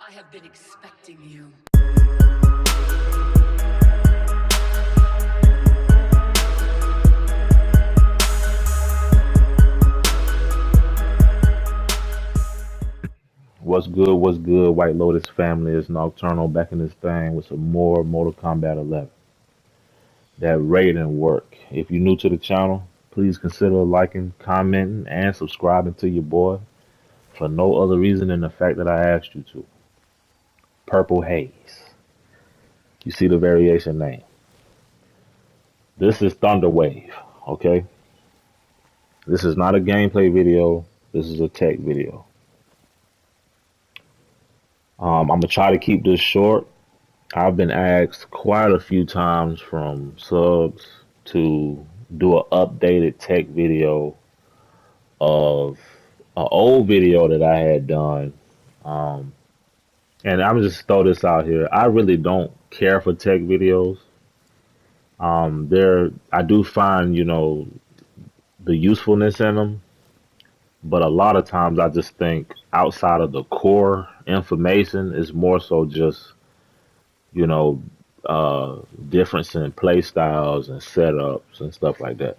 I have been expecting you. What's good, White Lotus family? It's Nocturnal back in this thing with some more Mortal Kombat 11. That Raiden work. If you're new to the channel, please consider liking, commenting, and subscribing to your boy for no other reason than the fact that I asked you to. Purple Haze. You see the variation name. This is Thunder Wave, okay? This is not a gameplay video. This is a tech video. I'm gonna try to keep this short. I've been asked quite a few times from subs to do an updated tech video of an old video that I had done. Um, and I'm just throw this out here. I really don't care for tech videos. I do find, the usefulness in them, but a lot of times I just think outside of the core information is more so just you know, difference in play styles and setups and stuff like that.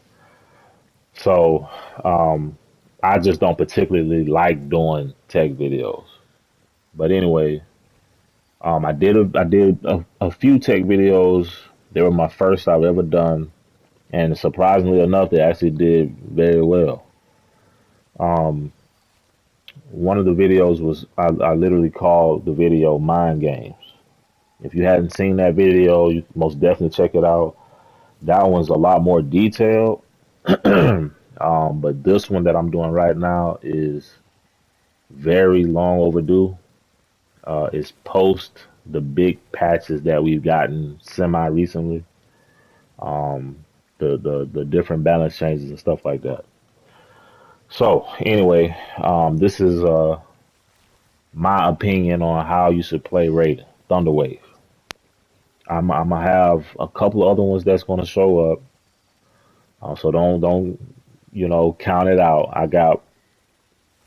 So um, I just don't particularly like doing tech videos. But anyway, I did a few tech videos. They were my first I've ever done, and surprisingly enough, they actually did very well. Um, One of the videos was I literally called the video "Mind Games." If you hadn't seen that video, you most definitely check it out. That one's a lot more detailed. But this one that I'm doing right now is very long overdue. It's post the big patches that we've gotten semi recently. Um, the different balance changes and stuff like that. So anyway, this is my opinion on how you should play Raiden Thunderwave. I'm gonna have a couple of other ones that's gonna show up. So don't count it out. I got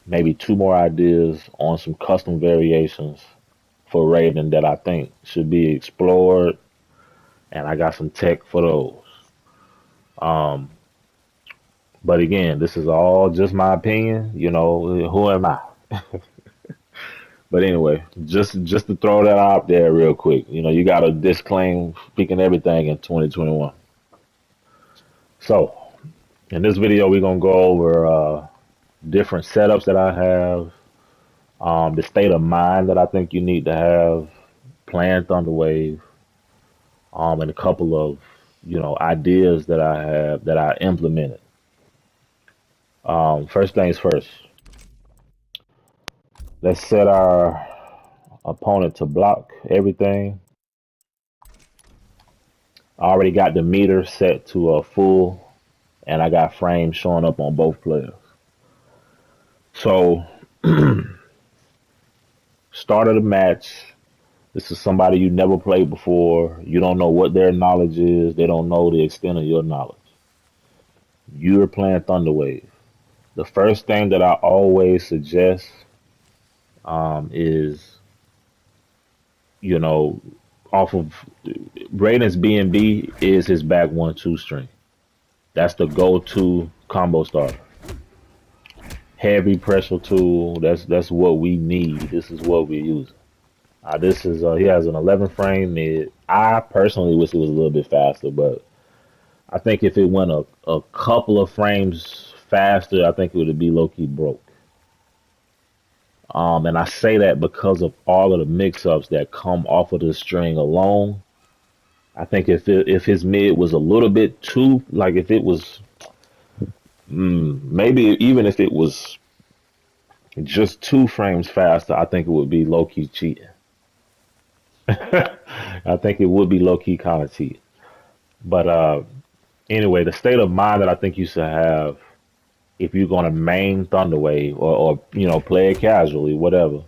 maybe two more ideas on some custom variations for Raiden that I think should be explored, and I got some tech for those. Um, but again, this is all just my opinion. Who am I? But anyway, just to throw that out there real quick. You got to disclaim speaking everything in 2021. So in this video, we're gonna go over different setups that I have, the state of mind that I think you need to have playing Thunderwave, and a couple of ideas that I have that I implemented. First things first, let's set our opponent to block everything. I already got the meter set to a full, and I got frames showing up on both players. So, start of the match. This is somebody you never played before. You don't know what their knowledge is. They don't know the extent of your knowledge. You're playing Thunderwave. The first thing that I always suggest is, you know, off of Raiden's B&B is his back 1-2 string. That's the go-to combo starter. Heavy pressure tool. That's what we need. This is what we're using. This is he has an 11 frame mid. I personally wish it was a little bit faster, but I think if it went a couple of frames faster, I think it would be low key broke. And I say that because of all of the mix-ups that come off of the string alone. I think if his mid was a little bit too like if it was maybe even if it was just 2 frames faster, I think it would be low key cheating. I think it would be low key kind of cheating. But anyway, the state of mind that I think you should have if you're gonna main Thunderwave or play it casually, whatever,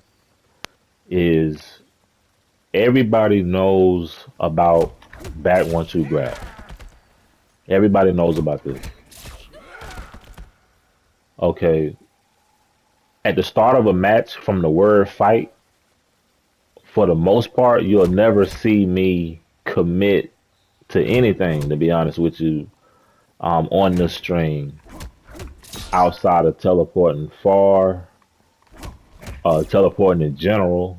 is everybody knows about back 1-2 grab. Everybody knows about this. Okay, at the start of a match, from the word fight, for the most part, you'll never see me commit to anything, to be honest with you, on the stream outside of teleporting far, teleporting in general,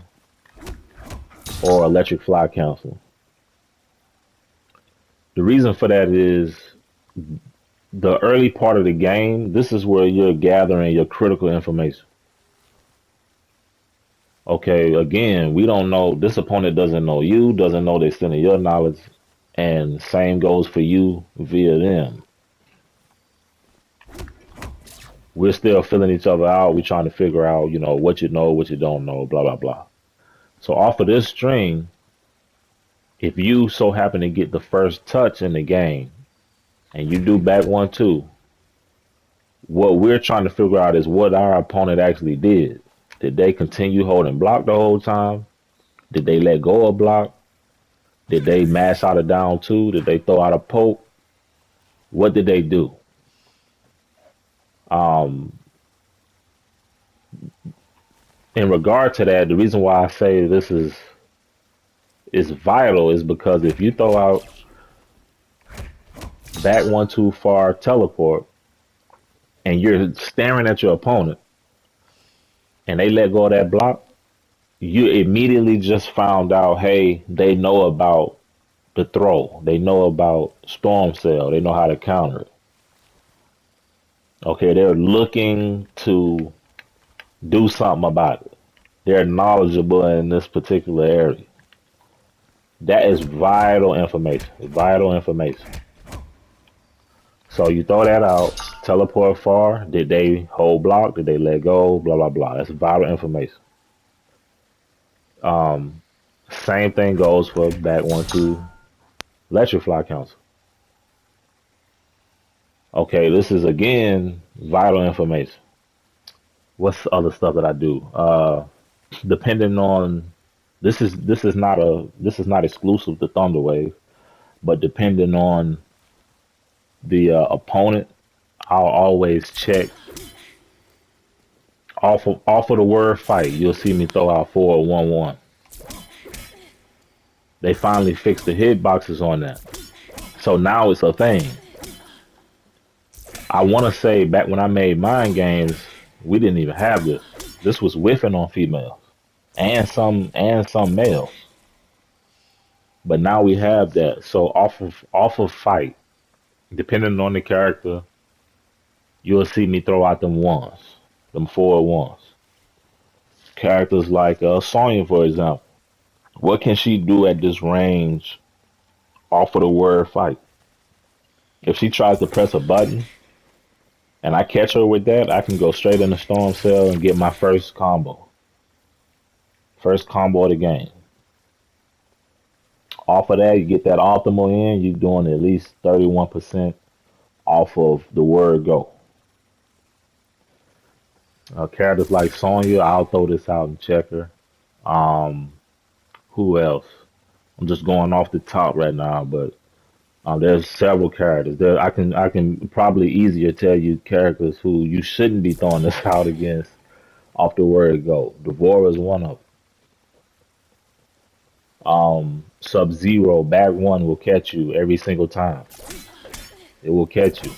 or electric fly council. The reason for that is the early part of the game, this is where you're gathering your critical information. Okay, again, we don't know, this opponent doesn't know you, doesn't know the extent of your knowledge, and same goes for you via them. We're still filling each other out. We're trying to figure out, what you know, what you don't know, blah, blah, blah. So off of this string, if you so happen to get the first touch in the game and you do back 1-2, what we're trying to figure out is what our opponent actually did. Did they continue holding block the whole time? Did they let go of block? Did they mash out a down two? Did they throw out a poke? What did they do? Um, in regard to that, the reason why I say this is vital is because if you throw out back one too far teleport and you're staring at your opponent and they let go of that block, you immediately just found out, hey, they know about the throw. They know about storm cell. They know how to counter it. Okay, they're looking to do something about it. They're knowledgeable in this particular area. That is vital information. Vital information. So you throw that out, teleport far. Did they hold block? Did they let go? Blah blah blah. That's vital information. Um, Same thing goes for back 1-2 electric fly council. Okay, this is again vital information. What's the other stuff that I do? Depending on this is not exclusive to Thunderwave, but depending on the opponent, I'll always check off of the word fight. You'll see me throw out 4-1-1. They finally fixed the hitboxes on that, so now it's a thing. I want to say back when I made mine games, we didn't even have this. This was whiffing on females and some males, but now we have that. So off of fight, depending on the character, you'll see me throw out them ones, them 4-1s. Characters like Sonya, for example. What can she do at this range off of the word fight? If she tries to press a button and I catch her with that, I can go straight in the storm cell and get my first combo. First combo of the game. Off of that, you get that optimal in, you're doing at least 31% off of the word go. Characters like Sonya, I'll throw this out and check her. Um, who else? I'm just going off the top right now, but there's several characters. I can probably easier tell you characters who you shouldn't be throwing this out against off the word go. Devora is one of them. Sub Zero back one will catch you every single time. It will catch you.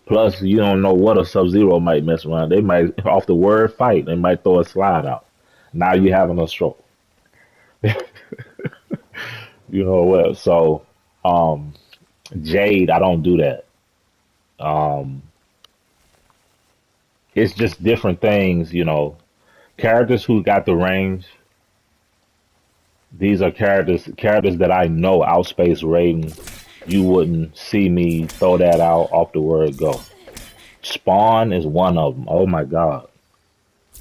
Plus, you don't know what a Sub Zero might mess around. They might off the word fight. They might throw a slide out. Now you having a stroke. You know what? So, um, Jade, I don't do that. Um, it's just different things. Characters who got the range. These are characters that I know outspace Raiden. You wouldn't see me throw that out off the word go. Spawn is one of them. Oh my god.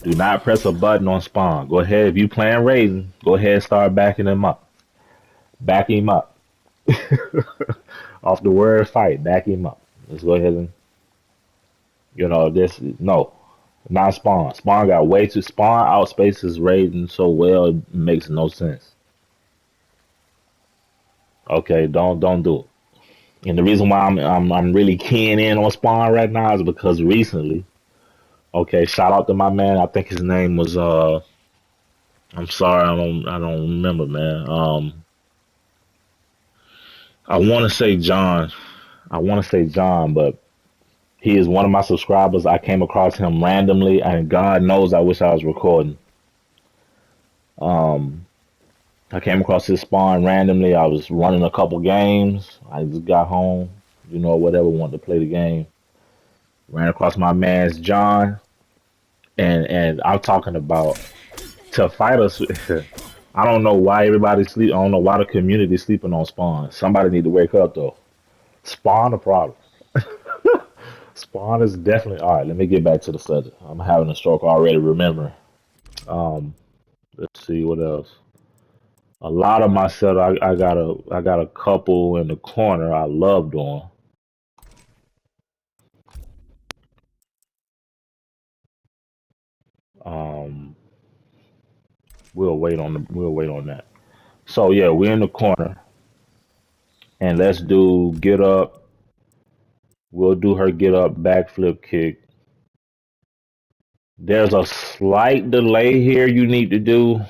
Do not press a button on Spawn. Go ahead. If you playing Raiden, go ahead and start backing him up. Back him up. Off the word fight, back him up. Let's go ahead and, this, no. Not Spawn. Spawn got way too, Spawn outspaces Raiden so well, it makes no sense. Okay, don't do it. And the reason why I'm really keying in on Spawn right now is because recently, okay, shout out to my man. I think his name was I'm sorry, I don't remember, man. I want to say John. I want to say John, but he is one of my subscribers. I came across him randomly, and God knows I wish I was recording. Um, I came across his spawn randomly. I was running a couple games. I just got home, whatever, wanted to play the game. Ran across my man's John, and I'm talking about to fight us. I don't know why everybody sleep. I don't know why the community sleeping on Spawn. Somebody need to wake up though. Spawn a problem. Spawn is definitely all right. Let me get back to the subject. I'm having a stroke already. Remember. Um, let's see what else. A lot of my set. I got a couple in the corner. I love doing. Um, we'll wait on that. So yeah, we're in the corner, and let's do get up. We'll do her get up backflip kick. There's a slight delay here you need to do.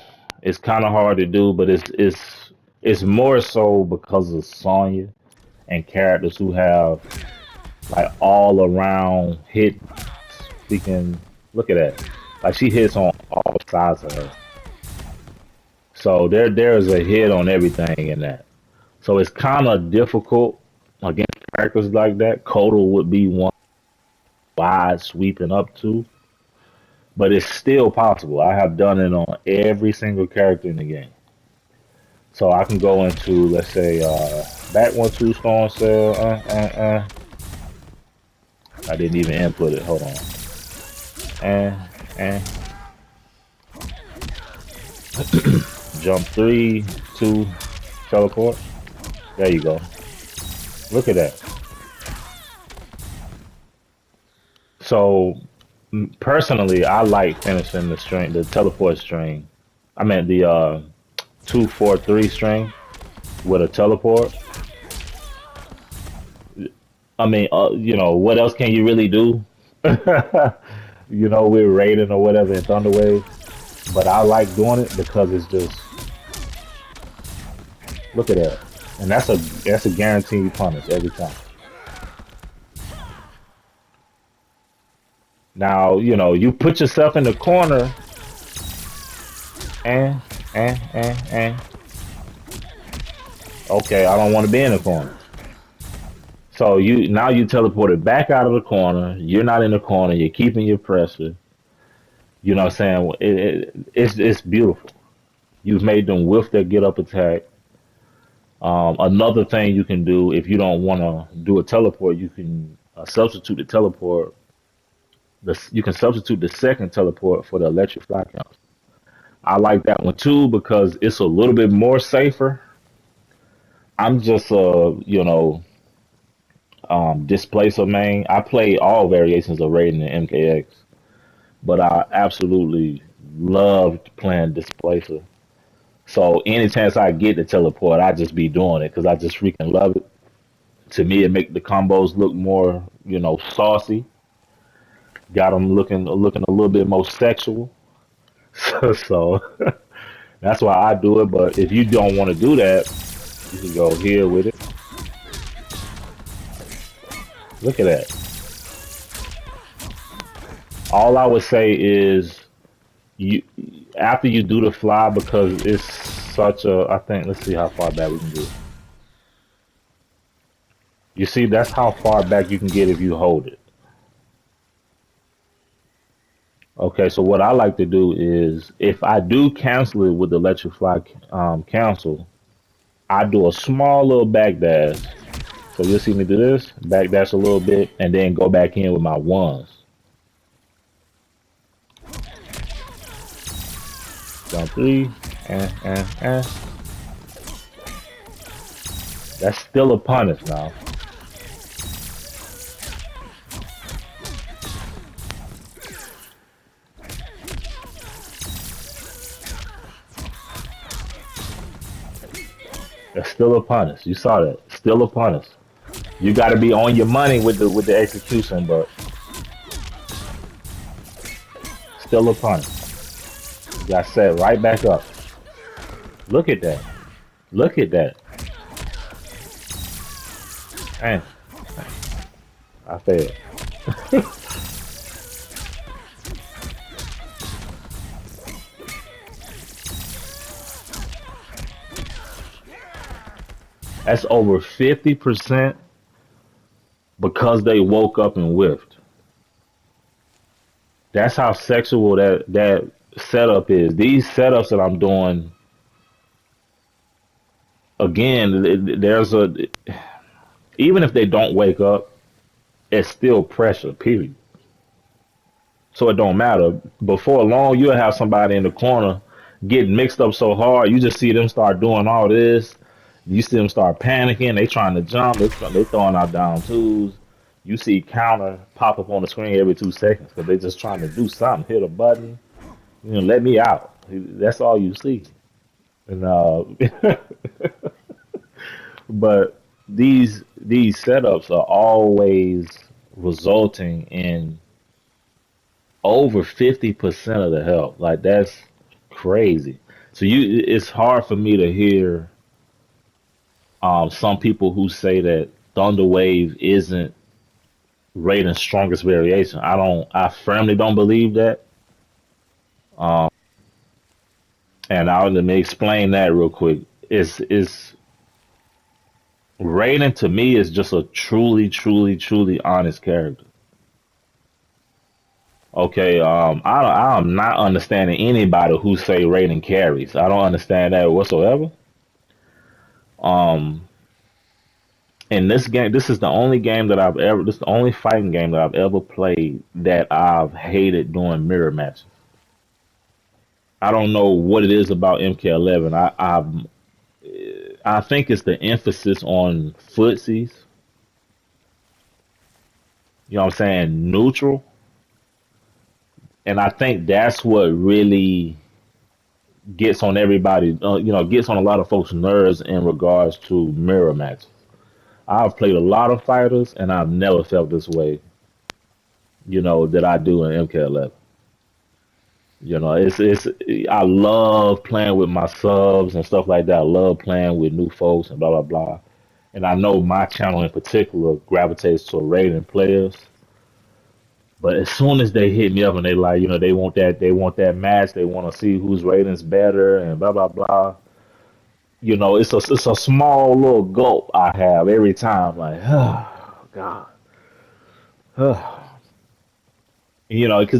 It's kind of hard to do, but it's more so because of Sonya and characters who have like all around hit. Speaking, look at that. Like she hits on all sides of her. So there's a hit on everything in that. So it's kind of difficult against characters like that. Kotal would be one wide sweeping up to, but it's still possible. I have done it on every single character in the game. So I can go into, let's say, back 1-2 storm cell. I didn't even input it. Hold on. And jump 3, 2, teleport. There you go. Look at that. So personally, I like finishing the string, the teleport string. I meant the 2-4-3 string with a teleport. I mean, what else can you really do? With Raiden or whatever in Thunderwave. But I like doing it because it's just look at that, and that's a guaranteed punish every time. Now you put yourself in the corner, and and okay, I don't want to be in the corner. So you teleported back out of the corner. You're not in the corner. You're keeping your pressure. You know what I'm saying? It's beautiful. You've made them whiff their get up attack. Another thing you can do if you don't want to do a teleport, you can substitute the teleport. You can substitute the second teleport for the electric fly count. I like that one too because it's a little bit more safer. I'm just displacer main. I play all variations of Raiden and MKX, but I absolutely loved playing displacer. So any chance I get to teleport, I just be doing it because I just freaking love it. To me, it make the combos look more, saucy. Got them looking a little bit more sexual. So that's why I do it. But if you don't want to do that, you can go here with it. Look at that. All I would say is you after you do the fly because it's such a. I think let's see how far back we can do it. You see, that's how far back you can get if you hold it. Okay, so what I like to do is if I do cancel it with the electric fly cancel, I do a small little back dash. So you'll see me do this, back dash a little bit, and then go back in with my ones. Jump 3, and. That's still a punish now. That's still a punish. You saw that. Still a punish. You got to be on your money with the execution, but still a punish. Got set right back up. Look at that. Look at that. Man, I failed. That's over 50% because they woke up and whiffed. That's how sexual that setup is. These setups that I'm doing, again, there's a even if they don't wake up, it's still pressure. Period. So it don't matter. Before long, you'll have somebody in the corner getting mixed up so hard, you just see them start doing all this. You see them start panicking. They trying to jump. They throwing out down twos. You see counter pop up on the screen every 2 seconds because they just trying to do something, hit a button, let me out. That's all you see. And but these setups are always resulting in over 50% of the help. Like that's crazy. So it's hard for me to hear some people who say that Thunder Wave isn't Raiden's strongest variation. I firmly don't believe that. Um, and let me explain that real quick. It's Raiden to me is just a truly, truly, truly honest character. Okay, I'm not understanding anybody who say Raiden carries. I don't understand that whatsoever. Um, in this game, this is the only game that this is the only fighting game that I've ever played that I've hated doing mirror matches. I don't know what it is about MK11. I think it's the emphasis on footsies. You know what I'm saying? Neutral, and I think that's what really gets on everybody. Gets on a lot of folks' nerves in regards to mirror matches. I've played a lot of fighters, and I've never felt this way. That I do in MK11. It's I love playing with my subs and stuff like that. I love playing with new folks and blah blah blah. And I know my channel in particular gravitates to Raiden players. But as soon as they hit me up and they like, they want that match, they want to see who's Raiden's better and blah blah blah. It's a small little gulp I have every time. Like, oh God, because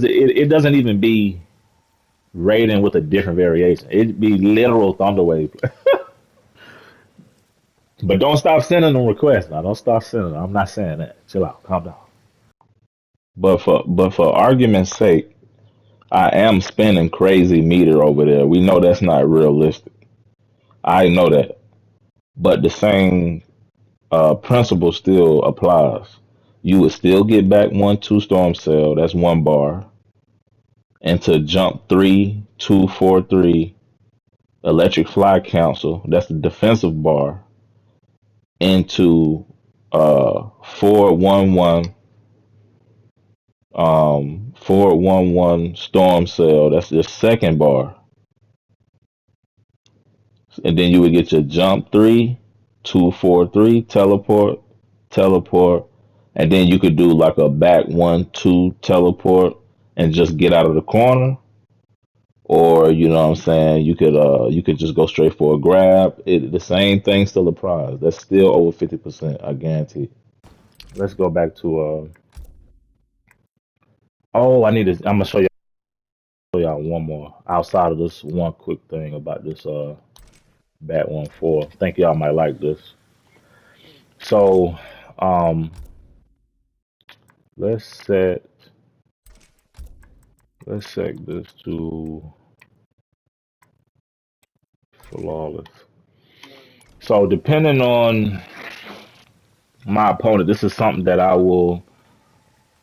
it doesn't even be Raiden with a different variation. It'd be literal Thunderwave. But don't stop sending them requests. Now, don't stop sending them. I'm not saying that. Chill out. Calm down. But for argument's sake, I am spending crazy meter over there. We know that's not realistic. I know that. But the same principle still applies. You would still get back 1-2 storm cell. That's one bar. And to jump 3-2-4-3 electric fly council. That's the defensive bar. Into 411 storm cell. That's the second bar. And then you would get your jump 3-2-4-3 teleport, and then you could do like a back 1-2 teleport and just get out of the corner. Or you know what I'm saying, you could just go straight for a grab. The same thing still applies. That's still over 50%, I guarantee. Let's go back to oh, I'm gonna show y'all one more outside of this one quick thing about this Bat 1-4. Think y'all might like this. So um let's set this to flawless. So depending on my opponent, this is something that I will,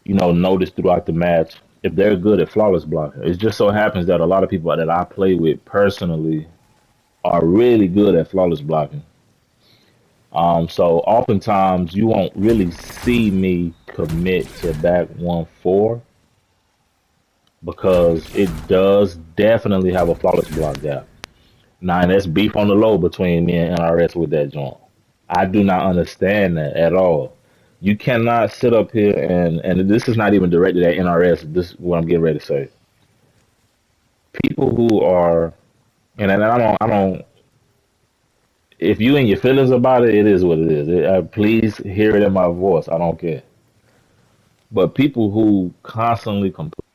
notice throughout the match. If they're good at flawless blocking, it just so happens that a lot of people that I play with personally are really good at flawless blocking. So oftentimes you won't really see me commit to back 1-4 because it does definitely have a flawless block gap. Now, and that's beef on the low between me and NRS with that joint. I do not understand that at all. You cannot sit up here and this is not even directed at NRS. This is what I'm getting ready to say. People who are and I don't. If you in your feelings about it, it is what it is. Please hear it in my voice. I don't care. But people who constantly complain,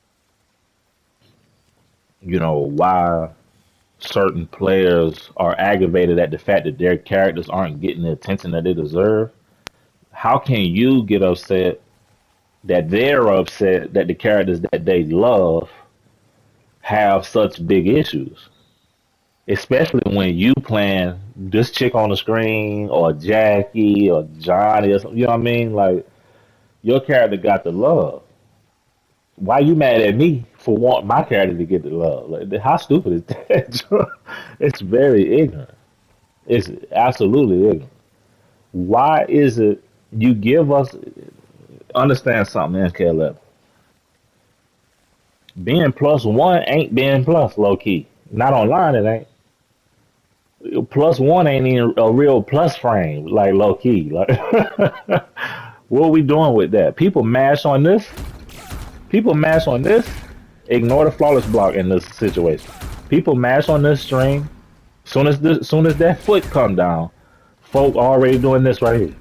why certain players are aggravated at the fact that their characters aren't getting the attention that they deserve. How can you get upset that they're upset that the characters that they love have such big issues? Especially when you playing this chick on the screen or Jackie or Johnny or something, you know what I mean? Like your character got the love. Why you mad at me for wanting my character to get the love? Like, how stupid is that? It's very ignorant. It's absolutely ignorant. Why is it you give us understand something, MK11? Being plus one ain't being plus low key. Not online, it ain't. Plus one ain't even a real plus frame, like low key. Like, what are we doing with that? People mash on this. People mash on this. Ignore the flawless block in this situation. People mash on this string. Soon as that foot come down, folk already doing this right here.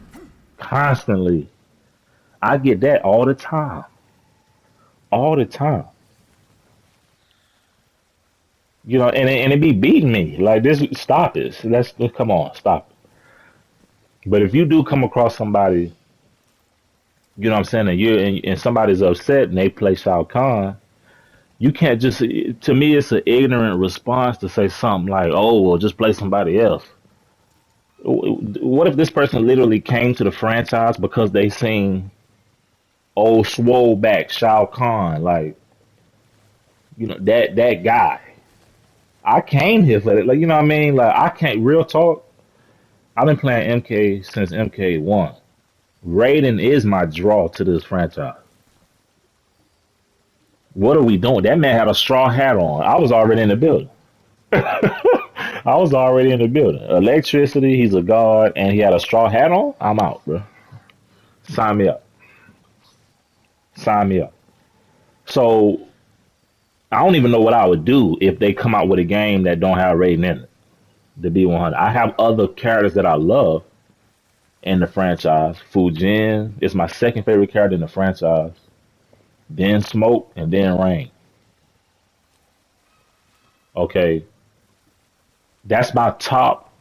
Constantly. I get that all the time. All the time. And it be beating me. Like this stop this. Let's come on, stop it. But if you do come across somebody, you know what I'm saying, and somebody's upset and they play Shao Kahn, you can't just to me it's an ignorant response to say something like, oh well just play somebody else. What if this person literally came to the franchise because they seen old swole back Shao Kahn, like, that guy. I came here for it. Like, you know what I mean? Like I can't real talk. I've been playing MK since MK1. Raiden is my draw to this franchise. What are we doing? That man had a straw hat on. I was already in the building. I was already in the building. Electricity, he's a god, and he had a straw hat on. I'm out, bro. Sign me up. Sign me up. So I don't even know what I would do if they come out with a game that don't have Raiden in it. The B100. I have other characters that I love in the franchise. Fujin is my second favorite character in the franchise. Then Smoke and then Rain. Okay, that's my top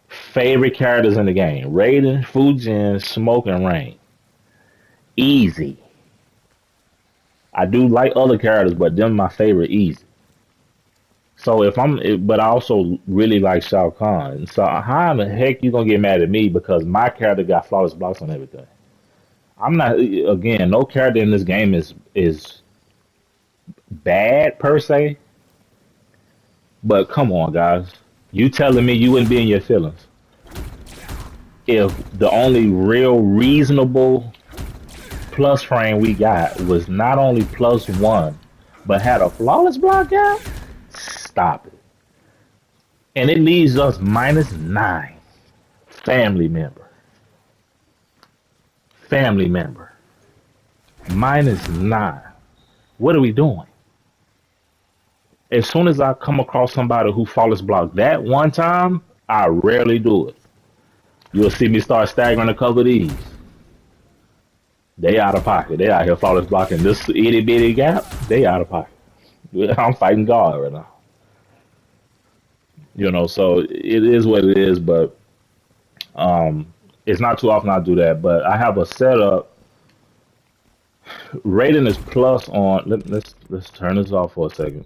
favorite characters in the game. Raiden, Fujin, Smoke, and Rain. Easy. I do like other characters, but them my favorite easy. So but I also really like Shao Kahn. So how in the heck you gonna get mad at me because my character got flawless blocks on everything? I'm not. Again, no character in this game is bad per se. But come on, guys, you telling me you wouldn't be in your feelings if the only real reasonable plus frame we got was not only plus one, but had a flawless block gap? Stop it. And it leaves us -9. Family member. Family member. -9. What are we doing? As soon as I come across somebody who flawless block that one time, I rarely do it. You'll see me start staggering a couple of these. They out of pocket. They out here flawless blocking this itty bitty gap. They out of pocket. I'm fighting God right now. So it is what it is, but um, it's not too often I do that. But I have a setup. Rating is plus on. Let's turn this off for a second.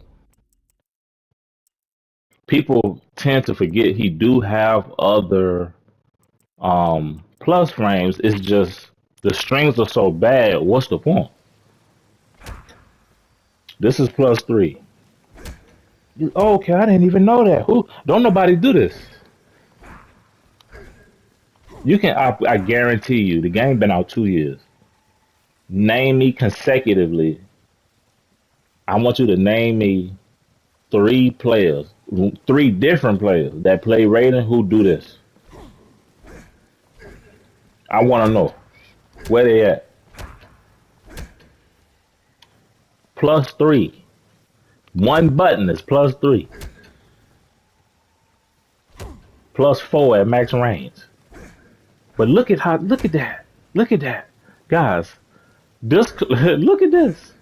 People tend to forget he do have other plus frames. It's just the strings are so bad. What's the point? This is +3. Okay, I didn't even know that. Who? Don't nobody do this. You can. I guarantee you, the game been out 2 years. Name me consecutively I want you to name me three players, three different players that play Raiden who do this. I want to know where they at. Plus three. One button is plus three. Plus four at max range. But look at that. Look at that. Guys, this, look at this.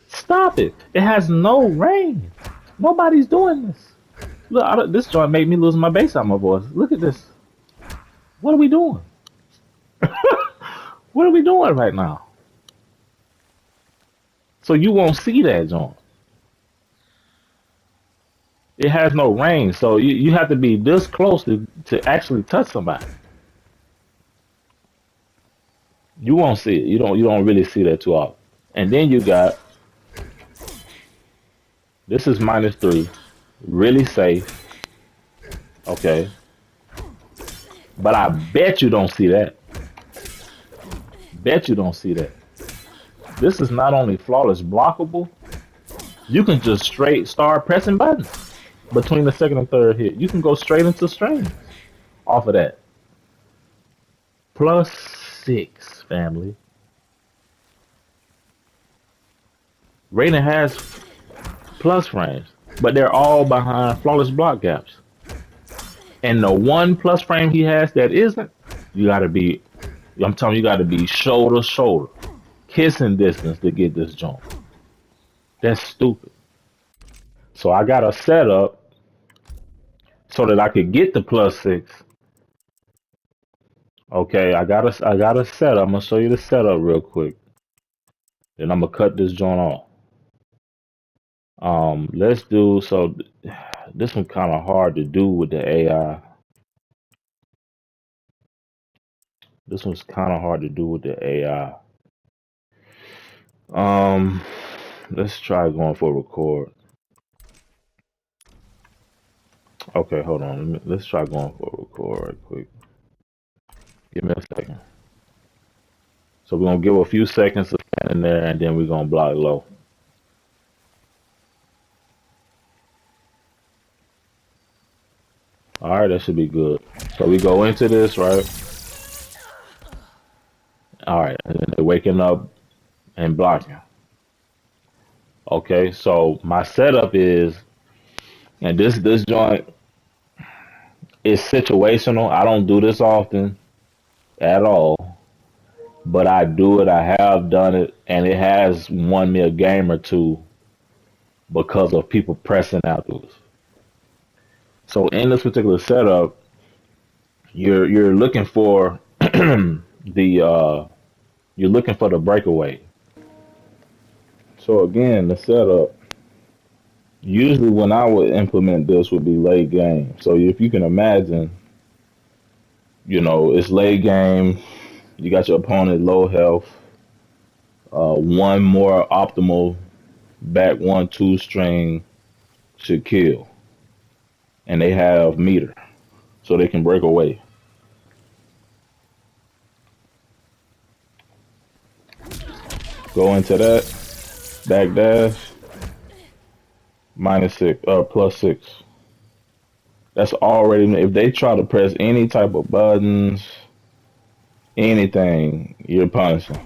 Stop it. It has no range. Nobody's doing this. Look, this joint made me lose my bass on my voice. Look at this. What are we doing? What are we doing right now? So you won't see that joint. It has no range. So you have to be this close to actually touch somebody. You won't see it. You don't really see that too often. And then you got this is minus three. Really safe. Okay. But I bet you don't see that. Bet you don't see that. This is not only flawless blockable, you can just straight start pressing buttons between the second and third hit. You can go straight into strings off of that. Plus six, family. Raiden has plus frames, but they're all behind flawless block gaps. And the one plus frame he has that isn't, you gotta be, I'm telling you, you gotta be shoulder to shoulder, kissing distance to get this jump. That's stupid. So I got a setup so that I could get the plus six. Okay, I got a setup. I'm gonna show you the setup real quick. Then I'm gonna cut this joint off. Let's do so. This one kind of hard to do with the AI. This one's kind of hard to do with the AI. Um, let's try going for record. Okay, hold on. Let's try going for record right quick. Give me a second. So we're gonna give a few seconds of standing there, and then we're gonna block low. All right, that should be good. So we go into this, right? All right, and then they're waking up and blocking. Okay, so my setup is, and this joint is situational. I don't do this often at all, but I do it. I have done it, and it has won me a game or two because of people pressing afterwards. So in this particular setup, you're looking for the you're looking for the breakaway. So again, the setup. Usually, when I would implement this, would be late game. So if you can imagine, it's late game. You got your opponent low health. One more optimal back 1-2 string should kill, and they have meter, so they can break away. Go into that back dash minus six, plus six. That's already if they try to press any type of buttons, anything, you're punishing.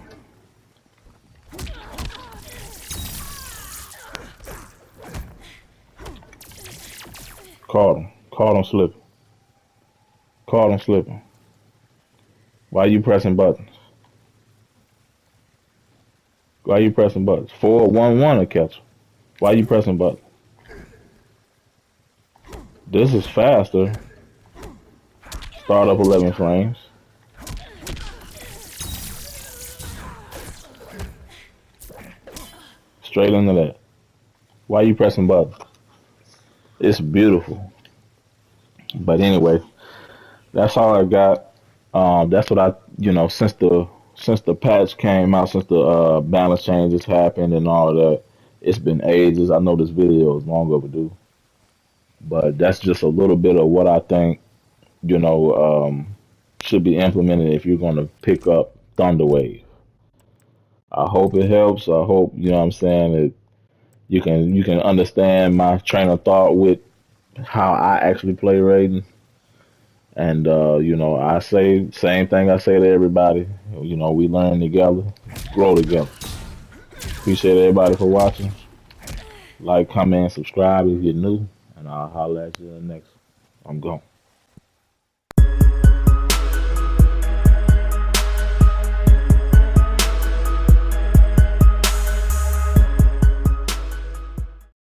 Caught him. Caught him slipping. Caught him slipping. Why you pressing buttons? Why you pressing buttons? 4-1-1 to catch him. Why you pressing buttons? This is faster. Start up 11 frames. Straight into that. Why you pressing buttons? It's beautiful. But anyway, that's all I got. That's what since the patch came out, since the balance changes happened and all that, it's been ages. I know this video is long overdue, but that's just a little bit of what I think you know should be implemented if you're going to pick up Thunderwave. I hope it helps. I hope, you know what I'm saying, you can understand my train of thought with how I actually play Raiden. And I say same thing I say to everybody. We learn together, grow together. Appreciate everybody for watching. Like, comment, subscribe if you're new, and I'll holler at you in the next. I'm gone.